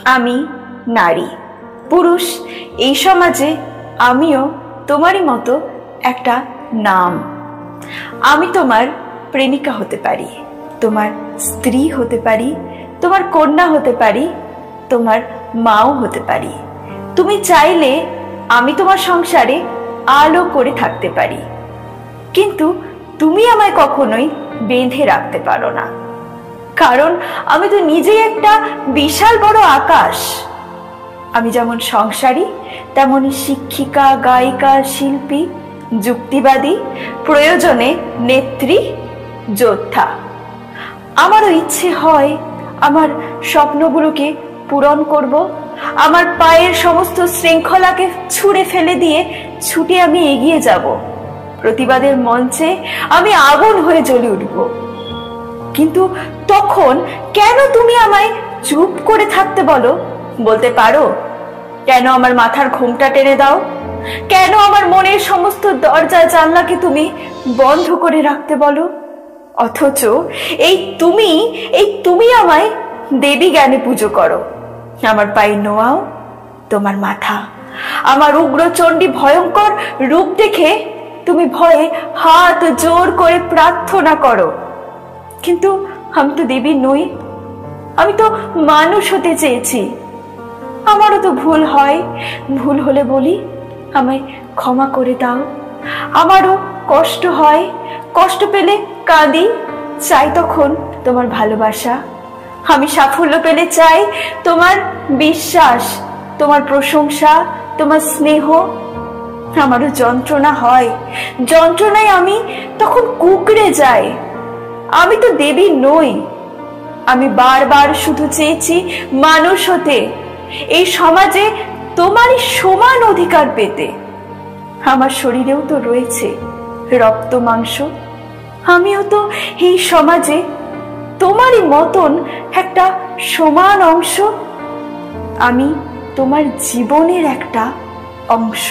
আমি নারী পুরুষ এই সমাজে আমিও তোমারই মতো একটা নাম। আমি তোমার প্রেমিকা হতে পারি, তোমার স্ত্রী হতে পারি, তোমার কন্যা হতে পারি, তোমার মাও হতে পারি। তুমি চাইলে আমি তোমার সংসারে আলো করে থাকতে পারি, কিন্তু তুমি আমায় কখনোই বেঁধে রাখতে পারো না, কারণ আমি তো নিজেই একটা বিশাল বড় আকাশ। আমি যেমন সংসারী, তেমনি শিক্ষিকা, গায়িকা, শিল্পী, যুক্তিবাদী, প্রয়োজনে নেত্রী, যোদ্ধা। আমারও ইচ্ছে হয় আমার স্বপ্নগুলোকে পূরণ করব, আমার পায়ের সমস্ত শৃঙ্খলাকে ছুঁড়ে ফেলে দিয়ে ছুটে আমি এগিয়ে যাব, প্রতিবাদের মঞ্চে আমি আগুন হয়ে জ্বলে উঠব। কিন্তু তখন কেন তুমি আমায় চুপ করে থাকতে বলো? বলতে পারো কেন আমার মাথার ঘোমটা টেনে দাও? কেন আমার মনের সমস্ত দরজা জানলাকে তুমি বন্ধ করে রাখতে বলো? অথচ এই তুমি আমায় দেবী জ্ঞানে পুজো করো। আমার পায়ে নোয়াও তোমার মাথা, আমার উগ্র চণ্ডী ভয়ঙ্কর রূপ দেখে তুমি ভয়ে হাত জোর করে প্রার্থনা করো। কিন্তু আমি তো দেবী নই, আমি তো মানুষ হতে চেয়েছি। আমারও তো ভুল হয়, ভুল হলে বলি আমায় ক্ষমা করে দাও। আমারও কষ্ট হয়, কষ্ট পেলে কাঁদি, চাই তখন তোমার ভালোবাসা। আমি সাফল্য পেলে চাই তোমার বিশ্বাস, তোমার প্রশংসা, তোমার স্নেহ। আমারও যন্ত্রণা হয়, যন্ত্রণায় আমি তখন কুঁকড়ে যাই। আমি তো দেবী নই, আমি বারবার শুধু চেয়েছি মানুষ হতে, এই সমাজে তোমারই সমান অধিকার পেতে। আমার শরীরেও তো রয়েছে রক্ত মাংস, আমিও তো এই সমাজে তোমারই মতন একটা সমান অংশ। আমি তোমার জীবনের একটা অংশ।